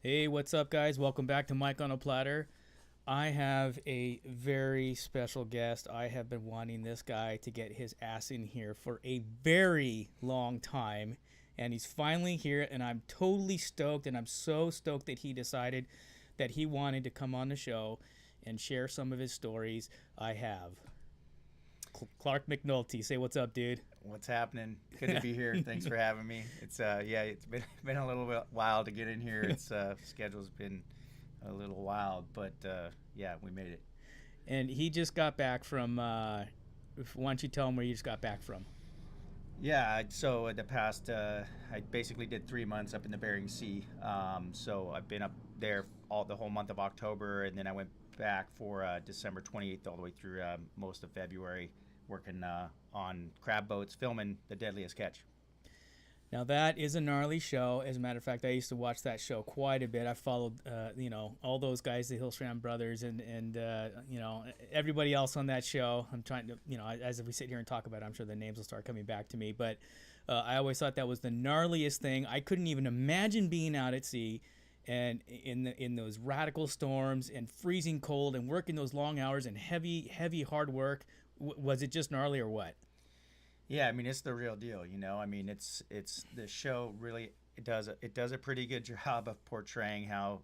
Hey, what's up, guys? Welcome back to Mike on a Platter. I have a very special guest. I have been wanting this guy to get his ass in here for a very long time, and he's finally here, and I'm totally stoked, and I'm so stoked that he decided that he wanted to come on the show and share some of his stories. I have Clark McNulty. Say what's up, dude. What's happening? Good to be here. Thanks for having me. It's been a little while to get in here. It's schedule's been a little wild, but yeah, we made it. And he just got back from. Why don't you tell him where you just got back from? Yeah, so the past I basically did 3 months up in the Bering Sea. So I've been up there the whole month of October, and then I went back for December 28th all the way through most of February, working on crab boats, filming the Deadliest Catch. Now that is a gnarly show. As a matter of fact, I used to watch that show quite a bit. I followed, all those guys, the Hillstrand brothers, and everybody else on that show. I'm trying to, as we sit here and talk about it, I'm sure the names will start coming back to me. But I always thought that was the gnarliest thing. I couldn't even imagine being out at sea and in those radical storms and freezing cold and working those long hours and heavy hard work. Was it just gnarly or what? Yeah, I mean it's the real deal, I mean it's the show really it does a pretty good job of portraying how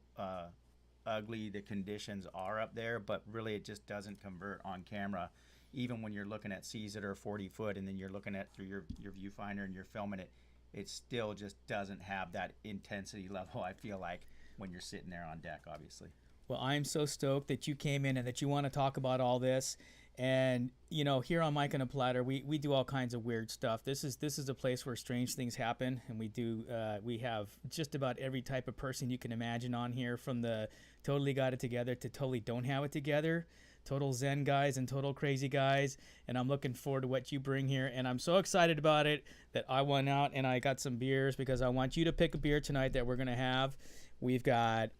ugly the conditions are up there, but really it just doesn't convert on camera. Even when you're looking at seas that are 40 foot and then you're looking at through your viewfinder and you're filming it, it still just doesn't have that intensity level, I feel like, when you're sitting there on deck, obviously. Well, I'm so stoked that you came in and that you want to talk about all this. And here on Mike on a Platter, we do all kinds of weird stuff. This is a place where strange things happen, and we have just about every type of person you can imagine on here, from the totally got it together to totally don't have it together, total zen guys and total crazy guys. And I'm looking forward to what you bring here, and I'm so excited about it that I went out and I got some beers because I want you to pick a beer tonight that we're gonna have. We've got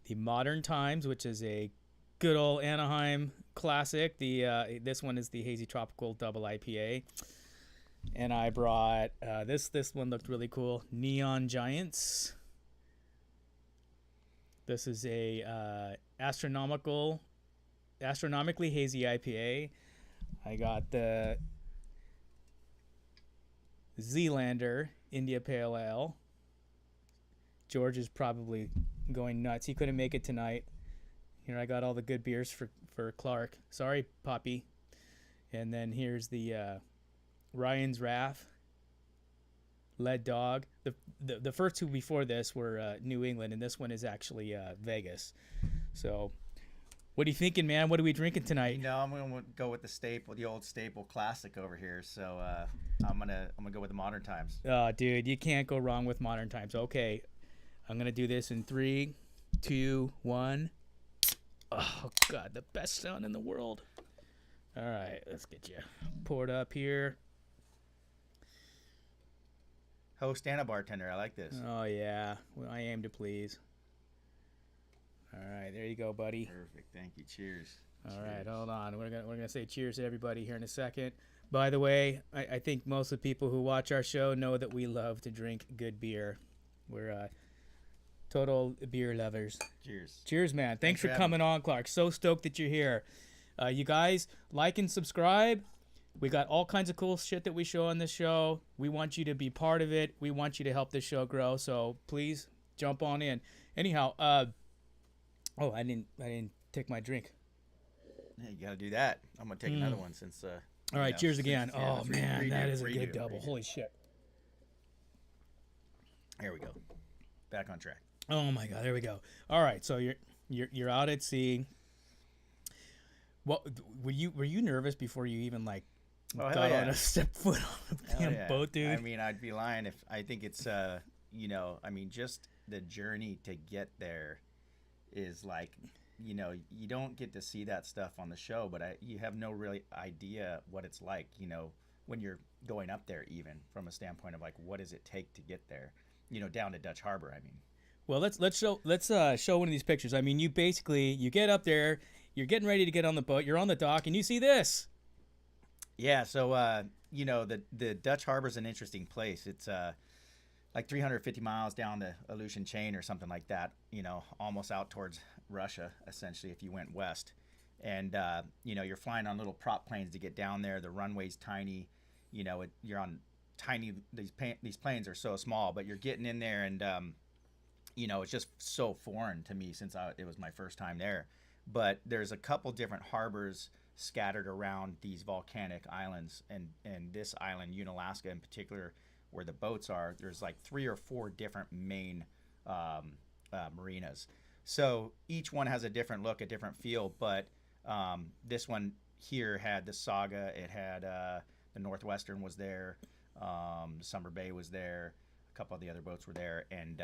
the Modern Times, which is a good old Anaheim classic. This one is the Hazy Tropical Double IPA, and I brought this one looked really cool. Neon Giants. This is a astronomically hazy IPA. I got the Zealander India Pale Ale. George is probably going nuts. He couldn't make it tonight. Here I got all the good beers for Clark. Sorry, Poppy. And then here's the Ryan's Raff, Lead Dog. The first two before this were New England, and this one is actually Vegas. So, what are you thinking, man? What are we drinking tonight? I'm gonna go with the old staple classic over here. So I'm gonna go with the Modern Times. Oh, dude, you can't go wrong with Modern Times. Okay, I'm gonna do this in 3, 2, 1. Oh, God, the best sound in the world. All right, let's get you poured up here. Host and a bartender. I like this. Oh, yeah. Well, I aim to please. All right, there you go, buddy. Perfect. Thank you. Cheers. All Cheers. right, hold on. We're gonna say cheers to everybody here in a second. By the way, I think most of the people who watch our show know that we love to drink good beer. We're total beer lovers. Cheers, man. Thanks for coming on, Clark. So stoked that you're here. You guys, like and subscribe. We got all kinds of cool shit that we show on this show. We want you to be part of it. We want you to help this show grow. So please jump on in. Anyhow, I didn't take my drink. Yeah, you gotta do that. I'm gonna take another one since. All right, cheers again. Oh man, that is a good double. Holy shit. There we go. Back on track. Oh my God, there we go. All right, so you're out at sea. What were you nervous before you even got on a step foot on a damn boat, dude? I mean, I'd be lying if I think it's just the journey to get there is you don't get to see that stuff on the show, but you have no really idea what it's like, when you're going up there, even from a standpoint of what does it take to get there, down to Dutch Harbor. I mean. Well, let's show one of these pictures. I mean, you get up there, you're getting ready to get on the boat, you're on the dock, and you see this. Yeah, so the Dutch Harbor is an interesting place. It's like 350 miles down the Aleutian chain or something like that, almost out towards Russia, essentially, if you went west. And, you're flying on little prop planes to get down there. The runway's tiny, you're on tiny, these planes are so small, but you're getting in there and, it's just so foreign to me since it was my first time there. But there's a couple different harbors scattered around these volcanic islands, and this island, Unalaska in particular, where the boats are, there's like 3 or 4 different main marinas. So each one has a different look, a different feel, but this one here had the Saga, it had the Northwestern was there, Summer Bay was there, a couple of the other boats were there, and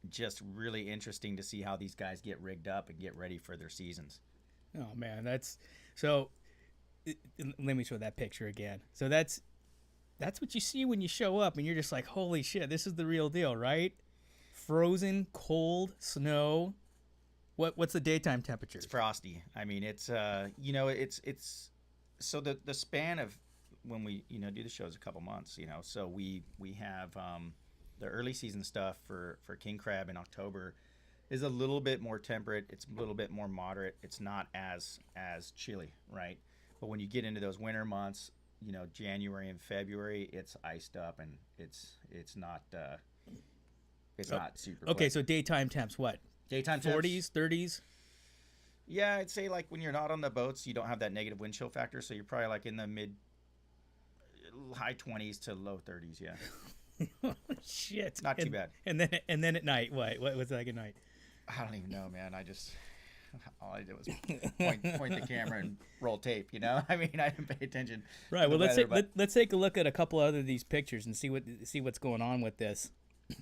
just really interesting to see how these guys get rigged up and get ready for their seasons. Oh man, that's so. Let me show that picture again. So that's what you see when you show up, and you're just like, holy shit, this is the real deal, right? Frozen, cold, snow. What's the daytime temperature? It's frosty. I mean, it's it's so the span of when we do the show is a couple months. So we have the early season stuff for king crab in October is a little bit more temperate. It's a little bit more moderate. It's not as chilly, right? But when you get into those winter months, January and February, it's iced up and it's not not super. Okay, so daytime temps what? Daytime 40s, 30s. Yeah, I'd say like when you're not on the boats, you don't have that negative wind chill factor, so you're probably like in the high 20s to low 30s. Yeah. Oh, shit. Not too bad. And then at night, what was it like at night? I don't even know, man. All I did was point the camera and roll tape. I mean, I didn't pay attention. Right. Well, let's take a look at a couple other of these pictures and see what's going on with this.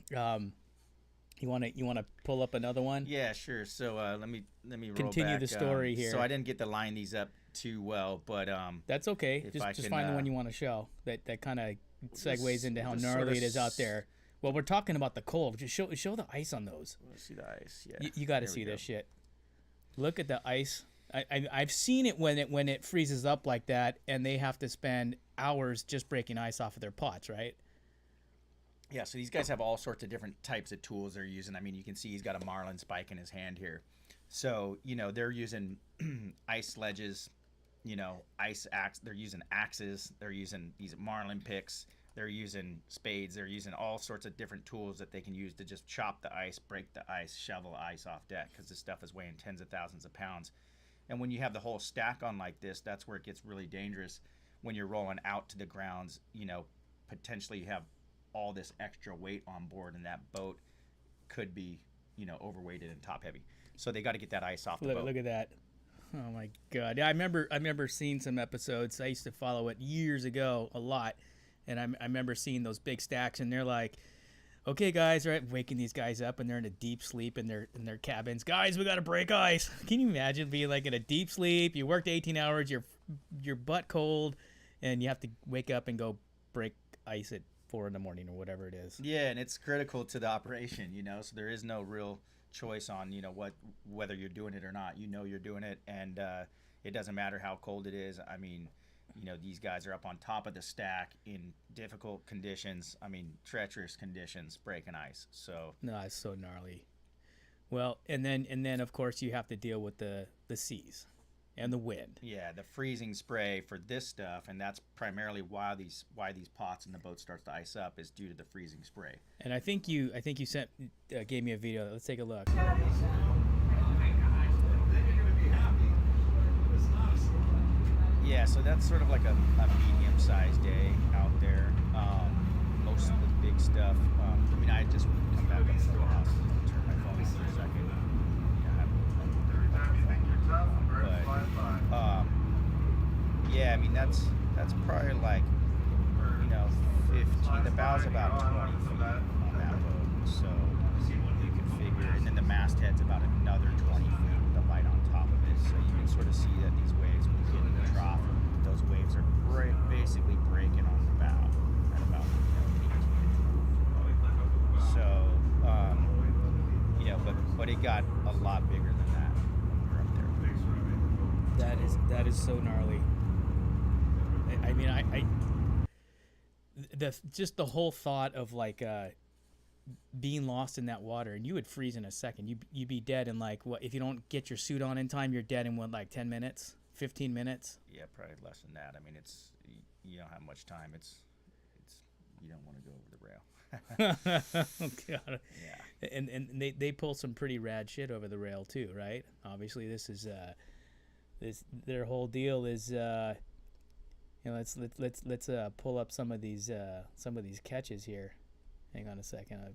You want to pull up another one? Yeah, sure. So let me roll continue back. the story here. So I didn't get to line these up too well, but that's okay. Just find the one you want to show that kind of segues into how gnarly it is out there. Well, we're talking about the cold. Just show the ice on those. Let's see the ice. Yeah. You got to see this shit. Look at the ice. I've seen it when it freezes up like that, and they have to spend hours just breaking ice off of their pots, right? Yeah, so these guys have all sorts of different types of tools they're using. I mean, you can see he's got a marlin spike in his hand here. So, they're using ice sledges, ice axe. They're using axes. They're using these marlin picks. They're using spades. They're using all sorts of different tools that they can use to just chop the ice, break the ice, shovel ice off deck, because this stuff is weighing tens of thousands of pounds. And when you have the whole stack on like this, that's where it gets really dangerous. When you're rolling out to the grounds, potentially you have all this extra weight on board, and that boat could be, overweighted and top heavy. So they got to get that ice off the boat. Look at that. Oh my God. Yeah, I remember seeing some episodes. I used to follow it years ago a lot. And I remember seeing those big stacks, and they're like, okay, guys, right, waking these guys up, and they're in a deep sleep in their cabins. Guys, we got to break ice. Can you imagine being like in a deep sleep? You worked 18 hours, you're butt cold, and you have to wake up and go break ice at 4 a.m. or whatever it is. Yeah, and it's critical to the operation, so there is no real choice on, whether you're doing it or not. You're doing it, and it doesn't matter how cold it is. I mean, these guys are up on top of the stack in difficult conditions. I mean, treacherous conditions, breaking ice. So no, it's so gnarly. Well, and then of course you have to deal with the seas and the wind. Yeah, the freezing spray for this stuff, and that's primarily why these pots and the boat starts to ice up is due to the freezing spray. And I think you gave me a video. Let's take a look. Yeah, so that's sort of like a medium-sized day out there. Most of the big stuff. I just come back up to the house and turn my phone on for a second. That's probably like 15. The bow's about 20 feet on that boat, so you can figure. And then the masthead's about another 20 feet with the light on top of it, so you can sort of see that these waves, when you get in the trough, those waves are basically breaking on the bow at about 18 to 12. So, but it got a lot bigger than that when we were up there. That is so gnarly. I mean, just the whole thought of like being lost in that water, and you would freeze in a second. You'd be dead in like, what, if you don't get your suit on in time, you're dead in what, like 10 minutes, 15 minutes. Yeah, probably less than that. I mean, it's you don't have much time. It's you don't want to go over the rail. Oh, God. Yeah. And they pull some pretty rad shit over the rail too, right? Obviously, this is their whole deal is let's pull up some of these catches here. Hang on a second, I'll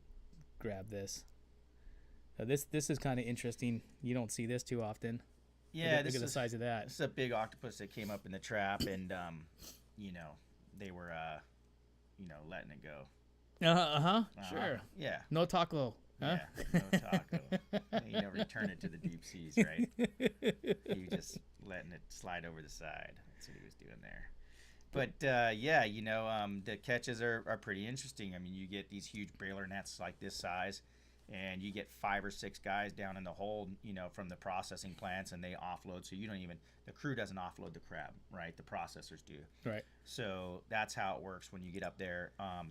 grab this. This is kind of interesting. You don't see this too often. Yeah, look at the size of that. This is a big octopus that came up in the trap, and they were letting it go. Sure. Yeah. No taco. Huh? Yeah, no taco. You know, return it to the deep seas, right? He was just letting it slide over the side. That's what he was doing there. But the catches are pretty interesting. I mean, you get these huge brailer nets like this size, and you get 5 or 6 guys down in the hold, from the processing plants, and they offload. So the crew doesn't offload the crab, right? The processors do. Right. So that's how it works when you get up there.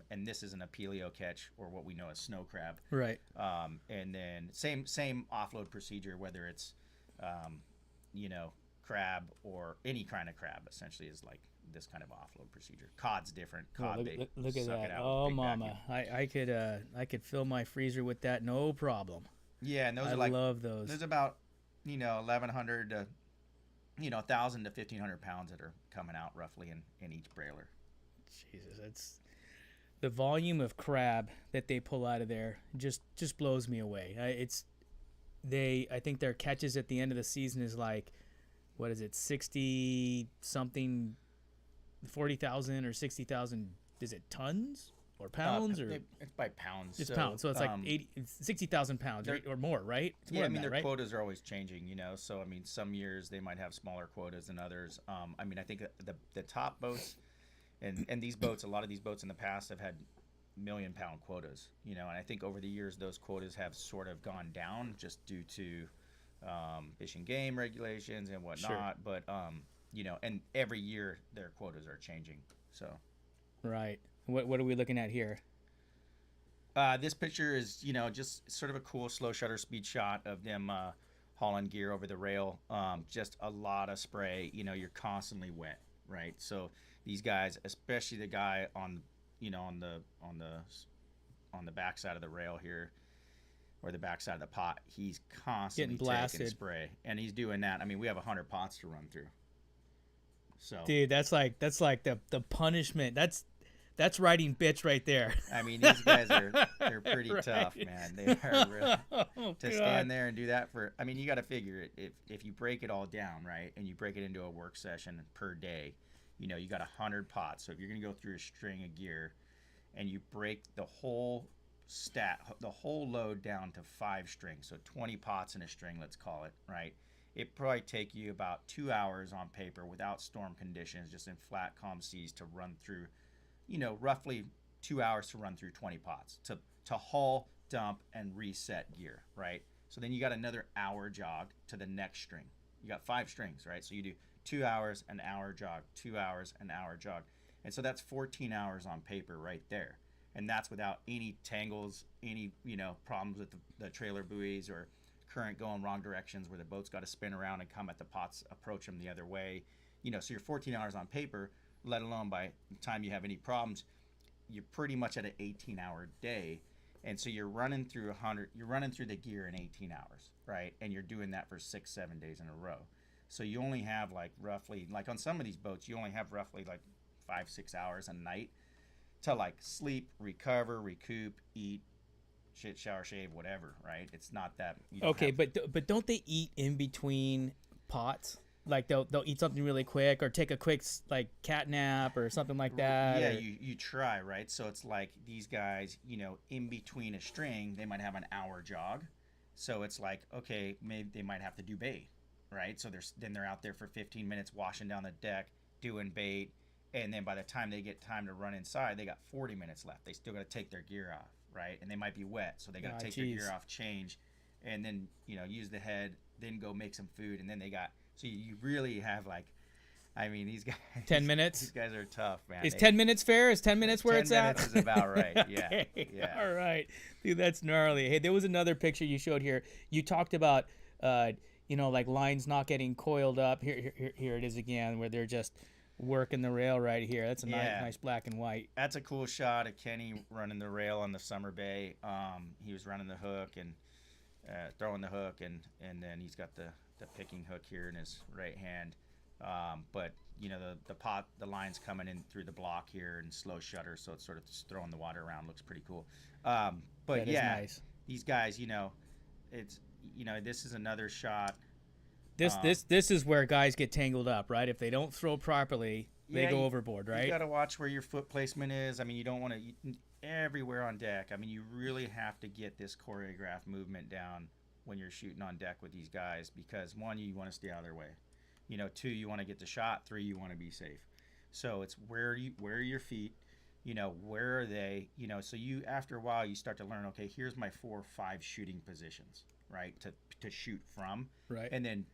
And this isn't a paleo catch, or what we know as snow crab. Right. And then same offload procedure, whether it's, crab or any kind of crab, essentially, is like this kind of offload procedure. Cod's different. Cod, look at that. Oh, mama. I could fill my freezer with that, no problem. Yeah, and those I love those. There's about 1,100 to 1,000 to 1,500 pounds that are coming out roughly in each brailer. Jesus, that's the volume of crab that they pull out of there just blows me away. I think their catches at the end of the season is like, what is it, 60 something, 40,000 or 60,000? Is it tons or pounds or? It's by pounds. It's pounds, so it's like 60,000 pounds or more, right? It's more than that, their right? quotas are always changing, So I mean, some years they might have smaller quotas than others. I mean, I think the top boats, and these boats, a lot of these boats in the past have had million-pound quotas, and I think over the years those quotas have sort of gone down just due to fish and game regulations and whatnot. Sure. But and every year their quotas are changing. So, right. What are we looking at here? This picture is just sort of a cool slow shutter speed shot of them hauling gear over the rail. Just a lot of spray. You're constantly wet, right? So these guys, especially the guy on the backside of the rail here, or the backside of the pot, he's constantly taking spray, and he's doing that. I mean, we have 100 pots to run through. So, dude, that's like the punishment. That's riding bitch right there. I mean, these guys they're pretty tough, man. They are really stand there and do that for. I mean, you got to figure it. If you break it all down, right, and you break it into a work session per day, you got 100 pots. So if you're gonna go through a string of gear, and you break the whole load down to 5 strings, so 20 pots in a string, let's call it, right? It probably take you about 2 hours on paper without storm conditions, just in flat, calm seas, to run through, roughly 2 hours to run through 20 pots, to haul, dump, and reset gear, right? So then you got another hour jog to the next string. You got 5 strings, right? So you do 2 hours, an hour jog, 2 hours, an hour jog. And so that's 14 hours on paper right there. And that's without any tangles, any problems with the trailer buoys, or current going wrong directions where the boat's got to spin around and come at the pots, approach them the other way. So you're 14 hours on paper, let alone by the time you have any problems, you're pretty much at an 18-hour day. And so you're running through the gear in 18 hours, right? And you're doing that for 6-7 days in a row. So you only have roughly on some of these boats, you only have roughly 5-6 hours a night to sleep, recover, recoup, eat, shit, shower, shave, whatever, right? It's not that. Okay, but don't they eat in between pots? Like they'll eat something really quick, or take a quick cat nap or something like that. Yeah, you try, right? So it's like these guys, in between a string, they might have an hour jog. So it's like, okay, maybe they might have to do bait, right? So they're out there for 15 minutes washing down the deck, doing bait. And then by the time they get time to run inside, they got 40 minutes left. They still got to take their gear off, right? And they might be wet, so they got to take their gear off, change, and then use the head, then go make some food, and then they got. So you really have I mean, these guys. 10 minutes. These guys are tough, man. Is 10 minutes fair? Is 10 minutes where it's at? 10 minutes is about right. Yeah. Okay. Yeah. All right, dude, that's gnarly. Hey, there was another picture you showed here. You talked about, like lines not getting coiled up. Here it is again, where they're just working the rail right here. That's a nice black and white. That's a cool shot of Kenny running the rail on the Summer Bay. He was running the hook and throwing the hook, and then he's got the picking hook here in his right hand. But the line's coming in through the block here and slow shutter, so it's sort of just throwing the water around. Looks pretty cool. But that is nice. These guys, it's this is another shot. This is where guys get tangled up, right? If they don't throw properly, they go overboard, right? You got to watch where your foot placement is. I mean, you don't want to everywhere on deck. I mean, you really have to get this choreographed movement down when you're shooting on deck with these guys, because 1, you want to stay out of their way. 2, you want to get the shot. 3, you want to be safe. So it's where are your feet? Where are they? So you, after a while, you start to learn, okay, here's my 4 or 5 shooting positions, right? To shoot from. Right. And then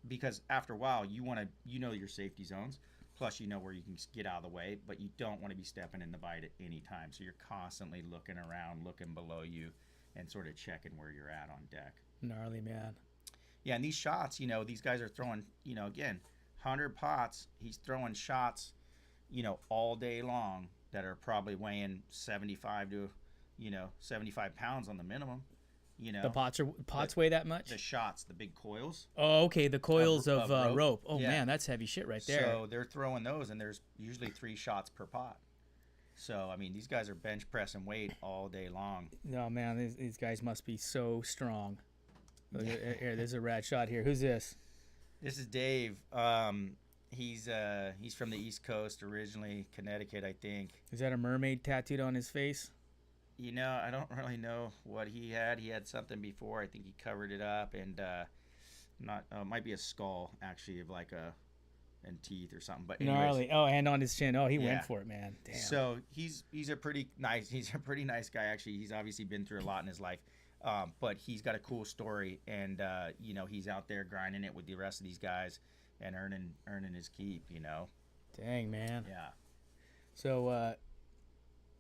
because after a while, you want to, your safety zones, plus where you can get out of the way, but you don't want to be stepping in the bite at any time. So you're constantly looking around, looking below you, and sort of checking where you're at on deck. Gnarly, man. Yeah, and these shots, these guys are throwing, again, 100 pots. He's throwing shots, all day long that are probably weighing 75 pounds on the minimum. The pots weigh that much? The shots, the big coils. Oh, okay, the coils of rope. Oh, yeah. Man, that's heavy shit right there. So they're throwing those, and there's usually 3 shots per pot. So, I mean, these guys are bench pressing weight all day long. No, man, these guys must be so strong. Here, there's a rad shot here. Who's this? This is Dave. He's from the East Coast originally, Connecticut, I think. Is that a mermaid tattooed on his face? I don't really know what he had. He had something before. I think he covered it up, and it might be a skull actually, of and teeth or something. But anyways, gnarly. Oh, and on his chin. Oh, he went for it, man. Damn. So he's a pretty nice. He's a pretty nice guy actually. He's obviously been through a lot in his life. But he's got a cool story, and he's out there grinding it with the rest of these guys and earning his keep. Dang, man. Yeah. So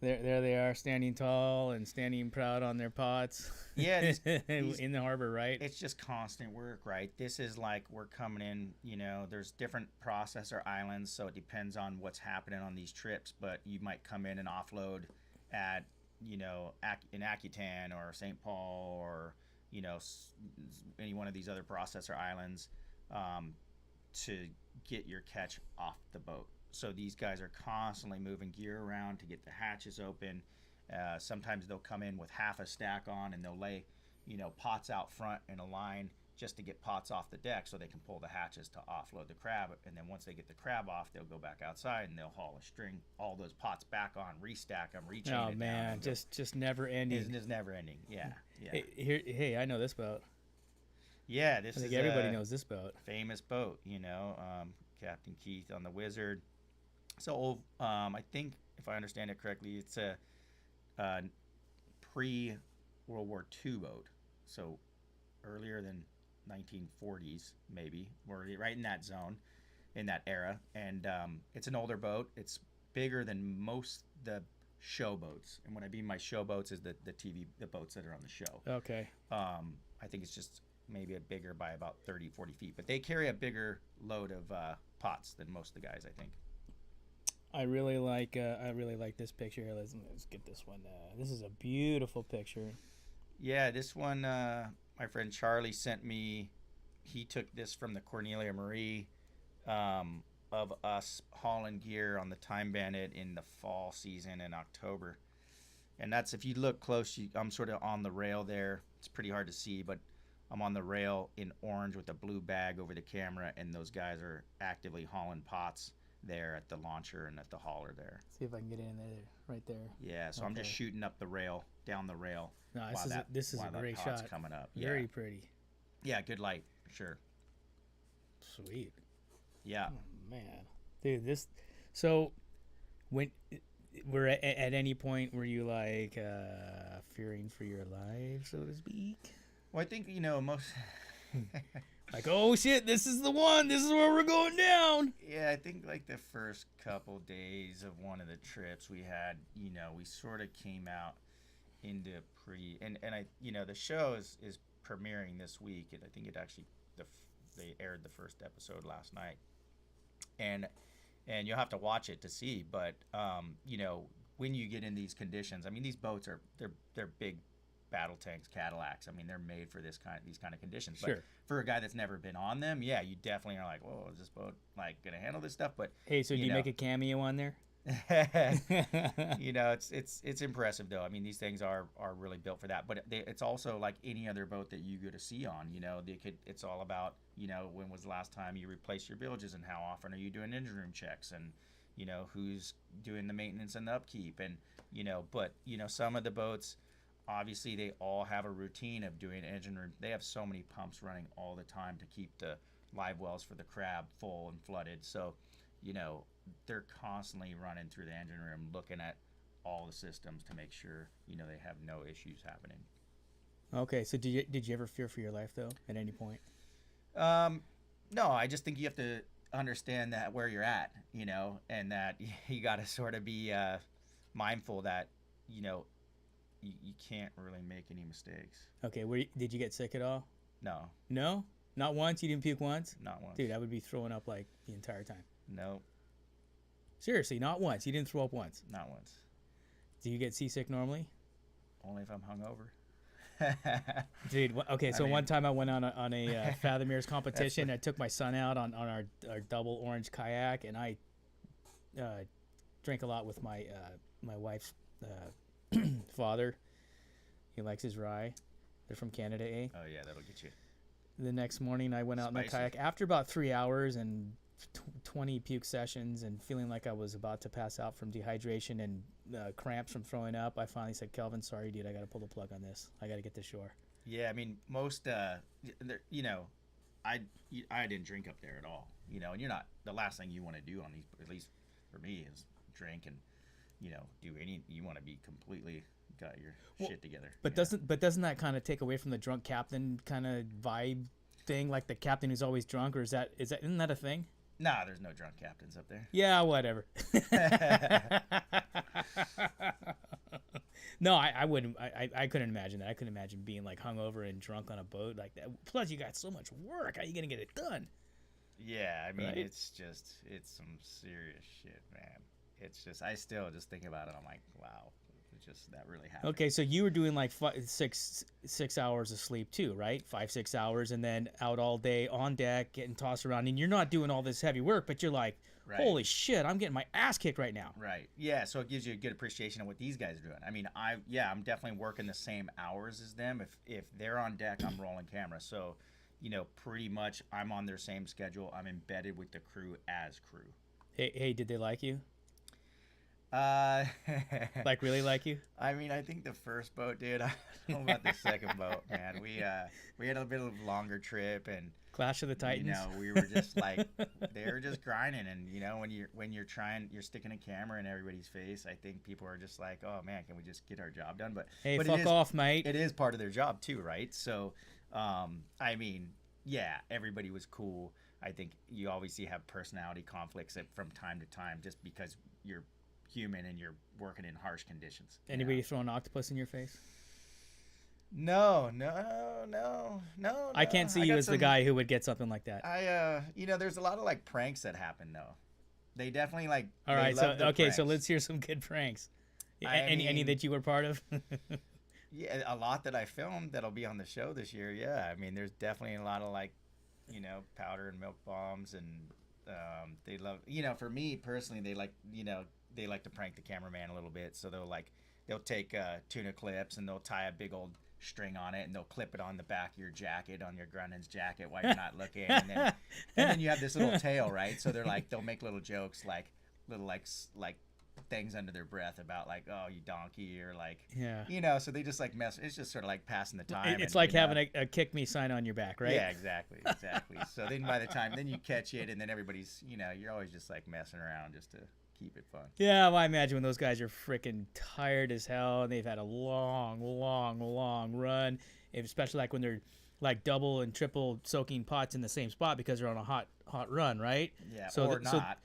there they are, standing tall and standing proud on their pots. Yeah, in the harbor, right? It's just constant work, right? This is like we're coming in. There's different processor islands, so it depends on what's happening on these trips. But you might come in and offload at in Akutan or St. Paul or any one of these other processor islands to get your catch off the boat. So these guys are constantly moving gear around to get the hatches open. Sometimes they'll come in with half a stack on, and they'll lay pots out front in a line just to get pots off the deck so they can pull the hatches to offload the crab. And then once they get the crab off, they'll go back outside and they'll haul a string, all those pots back on, restack them, rechain it down. Oh, man, just never ending. It's never ending, yeah. Hey, I know this boat. Yeah, I think everybody knows this boat. Famous boat, Captain Keith on the Wizard. So, I think, if I understand it correctly, it's a pre-World War II boat. So, earlier than 1940s, maybe. We're right in that zone, in that era. And it's an older boat. It's bigger than most the show boats. And when I mean my show boats is the boats that are on the show. Okay. I think it's just maybe bigger by about 30, 40 feet. But they carry a bigger load of pots than most of the guys, I think. I really like this picture here. Let's get this one. This is a beautiful picture. Yeah, this one my friend Charlie sent me. He took this from the Cornelia Marie of us hauling gear on the Time Bandit in the fall season in October. And that's, if you look close, I'm sort of on the rail there. It's pretty hard to see, but I'm on the rail in orange with a blue bag over the camera, and those guys are actively hauling pots there at the launcher and at the hauler there. See if I can get in there, right there. Yeah, so okay. I'm just shooting up the rail, down the rail. No, this is a great shot. Coming up. Very pretty. Yeah, good light, for sure. Sweet. Yeah. Oh, man. Dude, so when we're at any point were you fearing for your life, so to speak? Well, I think, most Like, oh shit, this is the one. This is where we're going down. Yeah, I think like the first couple days of one of the trips we had, we sort of came out into and I the show is premiering this week, and I think it actually they aired the first episode last night, and you'll have to watch it to see. But when you get in these conditions, I mean, these boats they're big battle tanks, Cadillacs. I mean, they're made for these kind of conditions. Sure. But for a guy that's never been on them, yeah, you definitely are like, whoa, is this boat like gonna handle this stuff? But hey, so do you make a cameo on there? It's impressive though. I mean, these things are really built for that. But it's also like any other boat that you go to sea on. It's all about when was the last time you replaced your bilges, and how often are you doing engine room checks, and who's doing the maintenance and the upkeep, and but some of the boats, obviously they all have a routine of doing engine room. They have so many pumps running all the time to keep the live wells for the crab full and flooded. So they're constantly running through the engine room looking at all the systems to make sure they have no issues happening. Okay, so did you ever fear for your life though at any point? No, I just think you have to understand that where you're at, and that you got to sort of be mindful that you can't really make any mistakes. Okay, did you get sick at all? No, Not once? You didn't puke once? not once. Dude, I would be throwing up like the entire time. No, Seriously, not once. You didn't throw up once. not once. Do you get seasick normally? Only if I'm hungover. Dude, okay, so I mean- one time I went on a Fathom Mirrors competition. I took my son out on our double orange kayak, and I drank a lot with my wife's father. He likes his rye. They're from Canada, eh? Oh yeah, that'll get you. The next morning, I went out in my Spicy. kayak after about 3 hours and 20 puke sessions, and feeling like I was about to pass out from dehydration and cramps from throwing up. I finally said, Kelvin, sorry, dude, I got to pull the plug on this. I got to get to shore. Yeah, I mean, most, I didn't drink up there at all, and you're not, the last thing you want to do on these, at least for me, is drink and, you want to be completely got your shit together. But doesn't that kind of take away from the drunk captain kind of vibe thing, like the captain who's always drunk, or isn't that a thing? Nah, there's no drunk captains up there. Yeah, whatever. No, I wouldn't. I couldn't imagine that. I couldn't imagine being like hungover and drunk on a boat like that. Plus, you got so much work. How are you gonna get it done? Yeah, I mean, Right? it's some serious shit, man. It's just, I still just think about it. I'm like, wow, that really happened. Okay, so you were doing like 6 hours of sleep too, right? 5-6 hours, and then out all day on deck, getting tossed around, and you're not doing all this heavy work, but you're like, Right. holy shit, I'm getting my ass kicked right now. Right. Yeah. So it gives you a good appreciation of what these guys are doing. I mean, I'm definitely working the same hours as them. If they're on deck, I'm rolling camera. So, pretty much I'm on their same schedule. I'm embedded with the crew as crew. Hey, did they like you? Like Really like you? I mean, I think the first boat, dude. I don't know about the second boat, man. We had a bit of a longer trip, and Clash of the Titans. we were just like, they were just grinding, and when you're sticking a camera in everybody's face, I think people are just like, oh man, can we just get our job done? But Hey, but fuck off, mate. It is part of their job too, right? So, I mean, yeah, everybody was cool. I think you obviously have personality conflicts from time to time, just because you're human and you're working in harsh conditions. Anybody throw an octopus in your face? No. I can't see you as the guy who would get something like that. There's a lot of like pranks that happen though. They definitely like. All they right, love the so pranks. let's hear some good pranks. I Any mean- that you were part of? Yeah, a lot that I filmed that'll be on the show this year. Yeah, I mean, there's definitely a lot of like, powder and milk bombs, and they love. For me personally, they like to prank the cameraman a little bit. So they'll take tuna clips and they'll tie a big old string on it, and they'll clip it on the back of your jacket, on your Grunin's jacket while you're not looking, and then you have this little tail, right? So they'll make little jokes, like little like things under their breath about like, oh, you donkey, or like, Yeah. so they just like mess. It's just sort of like passing the time. It's and, like having a kick me sign on your back, right? Yeah, exactly. So then by the time then you catch it, and then everybody's, you're always just like messing around just to keep it fun. Yeah, well, I imagine when those guys are freaking tired as hell and they've had a long run, especially like when they're like double and triple soaking pots in the same spot because they're on a hot run, right? Yeah, So or not,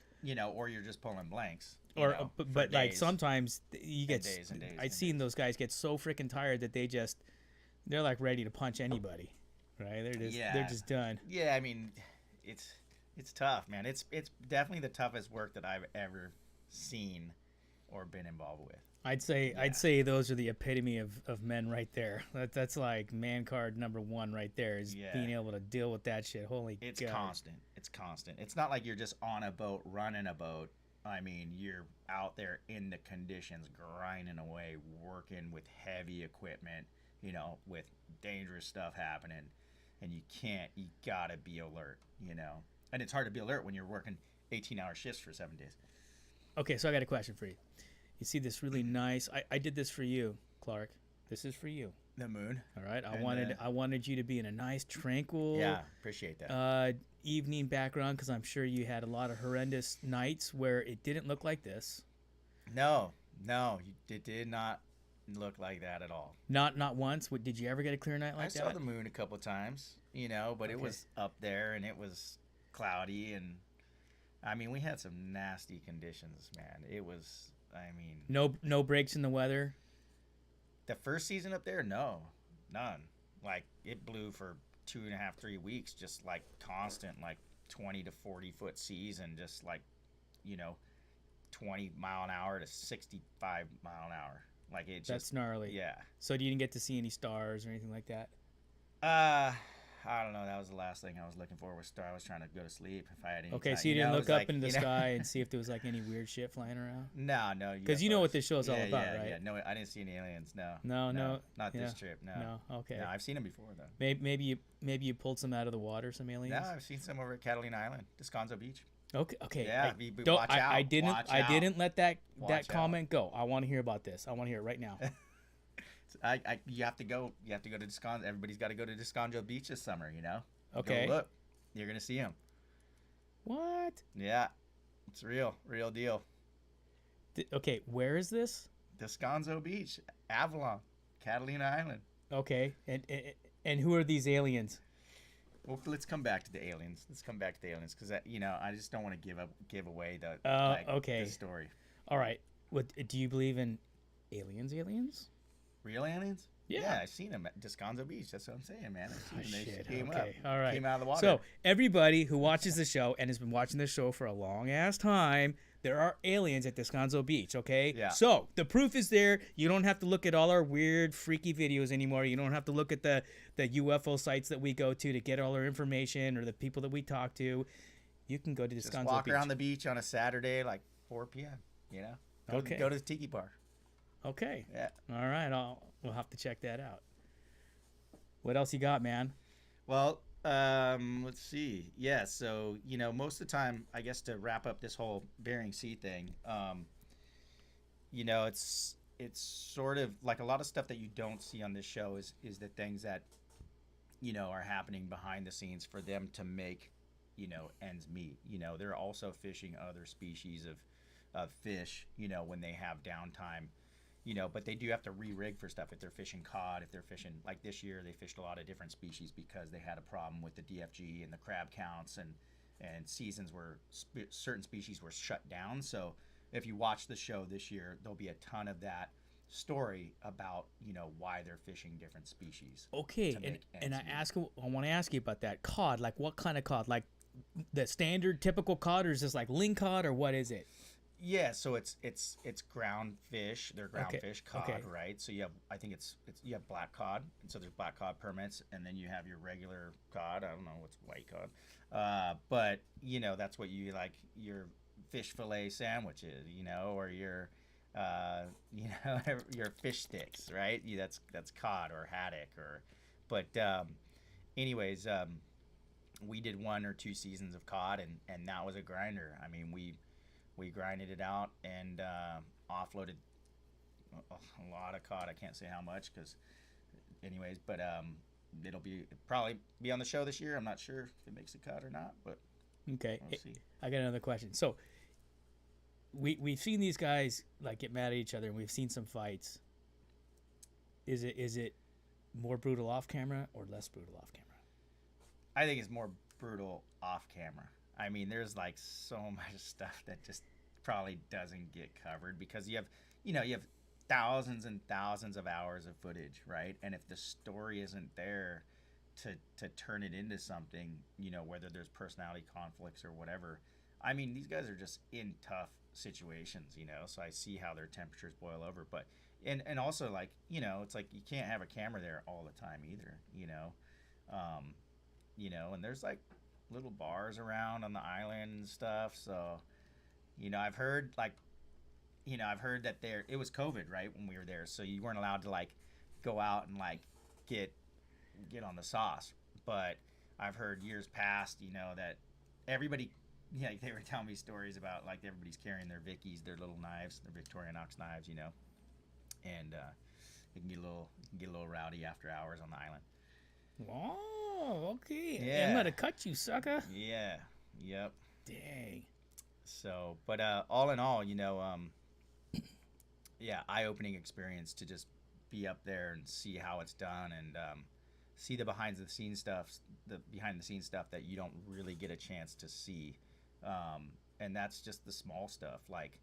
or you're just pulling blanks. But like sometimes you get days and days. I've seen those guys get so freaking tired that they're like ready to punch anybody, right? They're just done. Yeah, I mean, it's tough, man. It's definitely the toughest work that I've ever seen or been involved with. I'd say those are the epitome of men right there. That's like man card number 1 right there is being able to deal with that shit. Holy it's God. constant. It's constant. It's not like you're just on a boat running a boat. I mean, you're out there in the conditions, grinding away, working with heavy equipment, with dangerous stuff happening, and you gotta be alert, and it's hard to be alert when you're working 18-hour shifts for 7 days. Okay, so I got a question for you. You see this really nice, I did this for you, Clark. This is for you. The moon. All right. I wanted you to be in a nice, tranquil. Yeah, appreciate that. Evening background, because I'm sure you had a lot of horrendous nights where it didn't look like this. No, it did not look like that at all. Not once. Did you ever get a clear night like that? I saw the moon a couple times, but It was up there and it was cloudy, and I mean we had some nasty conditions, man. It was. I mean, no breaks in the weather. The first season up there, no, none. Like it blew for 2.5, 3 weeks, just like constant, like 20 to 40 foot seas, and just like, 20 mile an hour to 65 mile an hour. Like it. That's gnarly. Yeah. So you didn't get to see any stars or anything like that? I don't know. That was the last thing I was looking for was star. I was trying to go to sleep. If I had any. Okay, time. so you didn't look up into the sky and see if there was like any weird shit flying around. No. Because you know what this show is all about, right? Yeah. No, I didn't see any aliens. No. Not this trip. No. No. Okay. No, I've seen them before though. Maybe you pulled some out of the water, some aliens. No, I've seen some over at Catalina Island, Descanso Beach. Okay. Yeah. Watch out. I didn't let that comment go. I want to hear about this. I want to hear it right now. You have to go. You have to go to Descanso. Everybody's got to go to Descanso Beach this summer. Okay. Go look, you're gonna see them. What? Yeah, it's real deal. Okay, where is this? Descanso Beach, Avalon, Catalina Island. Okay, and who are these aliens? Well, let's come back to the aliens. Because I just don't want to give away the story. All right. What do you believe in? Aliens? Real aliens? Yeah, I've seen them at Descanso Beach. That's what I'm saying, man. Shit. Came Okay. up. All right. Came out of the water. So everybody who watches the show and has been watching the show for a long ass time, there are aliens at Descanso Beach. Okay. Yeah. So the proof is there. You don't have to look at all our weird, freaky videos anymore. You don't have to look at the UFO sites that we go to get all our information or the people that we talk to. You can go to Descanso Beach. Just walk around the beach on a Saturday, like 4 p.m. Okay. Go to the tiki bar. Okay. Yeah. All right. We'll have to check that out. What else you got, man? Well, let's see. Yeah, so most of the time, I guess to wrap up this whole Bering Sea thing, it's sort of like a lot of stuff that you don't see on this show is the things that are happening behind the scenes for them to make ends meet. They're also fishing other species of fish when they have downtime. But they do have to re-rig for stuff if they're fishing cod, if they're fishing, like this year, they fished a lot of different species because they had a problem with the DFG and the crab counts and seasons where certain species were shut down. So if you watch the show this year, there'll be a ton of that story about, why they're fishing different species. Okay, and I want to ask you about that. Cod, like what kind of cod? Like the standard typical cod, or is this like ling cod, or what is it? Yeah, so it's ground fish. They're ground fish cod, right? So you have black cod, and so there's black cod permits, and then you have your regular cod. I don't know what's white cod, but that's what you like your fish fillet sandwiches, or your your fish sticks, right? That's cod or haddock anyways, we did 1 or 2 seasons of cod, and that was a grinder. I mean, we grinded it out and offloaded a lot of cod. I can't say how much but it'll probably be on the show this year. I'm not sure if it makes the cut or not, but okay. We'll see. I got another question. So we've seen these guys like get mad at each other, and we've seen some fights. Is it more brutal off camera or less brutal off camera? I think it's more brutal off camera. I mean, there's like so much stuff that just probably doesn't get covered because you have thousands and thousands of hours of footage, right? And if the story isn't there to turn it into something, whether there's personality conflicts or whatever, I mean, these guys are just in tough situations, so I see how their temperatures boil over, but and also like, it's like you can't have a camera there all the time either, and there's like little bars around on the island and stuff, so I've heard that it was COVID, right, when we were there, so you weren't allowed to like go out and like get on the sauce, but I've heard years past, that everybody, they were telling me stories about like everybody's carrying their Vickies, their little knives, their Victorinox knives, and it can get a little rowdy after hours on the island. Oh, okay. Yeah. I'm gonna cut you, sucker. Yeah. Yep. Dang. So, but all in all, eye-opening experience to just be up there and see how it's done and see the behind the scenes stuff that you don't really get a chance to see. And that's just the small stuff, like,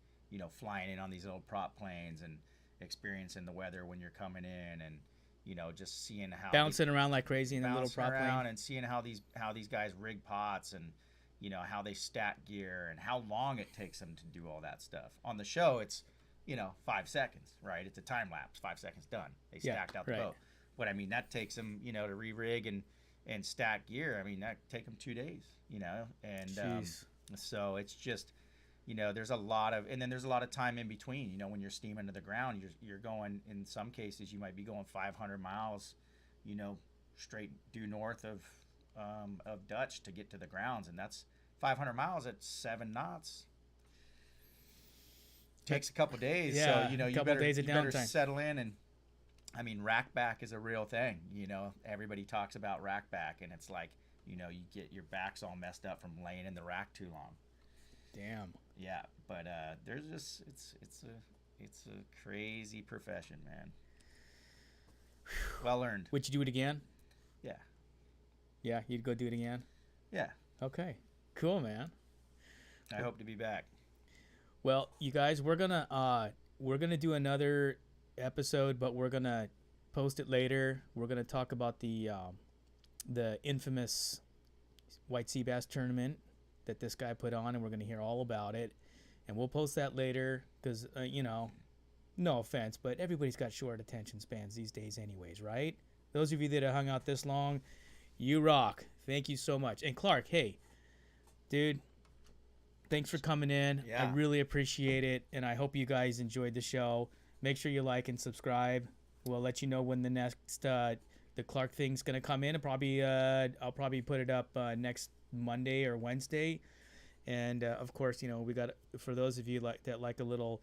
flying in on these little prop planes and experiencing the weather when you're coming in, and just seeing how bouncing around like crazy in the little prop plane, and seeing how these guys rig pots, and how they stack gear and how long it takes them to do all that stuff. On the show, it's 5 seconds, right? It's a time lapse, 5 seconds done. They stacked out the boat. But I mean, that takes them, to re-rig and stack gear. I mean, that take them 2 days, and so it's just, there's a lot of time in between. When you're steaming to the ground, you're going, in some cases you might be going 500 miles, straight due north of Dutch to get to the grounds, and that's 500 miles at 7 knots. Takes a couple days, so you better settle in. And I mean, rack back is a real thing. Everybody talks about rack back, and it's like, you get your back's all messed up from laying in the rack too long. Damn. Yeah, but there's just it's a crazy profession, man. Well earned. Would you do it again? Yeah. Yeah, you'd go do it again? Yeah. Okay. Cool, man. I hope to be back. Well, you guys, we're gonna do another episode, but we're gonna post it later. We're gonna talk about the infamous white sea bass tournament that this guy put on, and we're gonna hear all about it. And we'll post that later because no offense, but everybody's got short attention spans these days, anyways, right? Those of you that have hung out this long, you rock. Thank you so much. And Clark, hey, dude, thanks for coming in. Yeah. I really appreciate it, and I hope you guys enjoyed the show. Make sure you like and subscribe. We'll let you know when the next the Clark thing's gonna come in. I'll probably put it up next Monday or Wednesday. And of course, we got, for those of you that like a little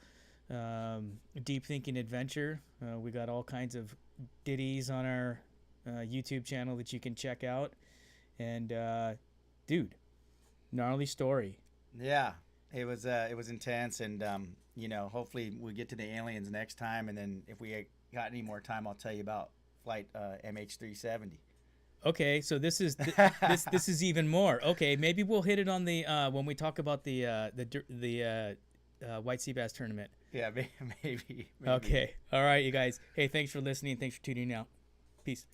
deep thinking adventure, we got all kinds of ditties on our YouTube channel that you can check out. And dude, gnarly story. Yeah, it was intense, and hopefully we get to the aliens next time, and then if we got any more time, I'll tell you about flight MH370. Okay, so this is this is even more. Okay, maybe we'll hit it on the when we talk about the white sea bass tournament. Yeah, maybe. Okay, all right, you guys. Hey, thanks for listening. Thanks for tuning out. Peace.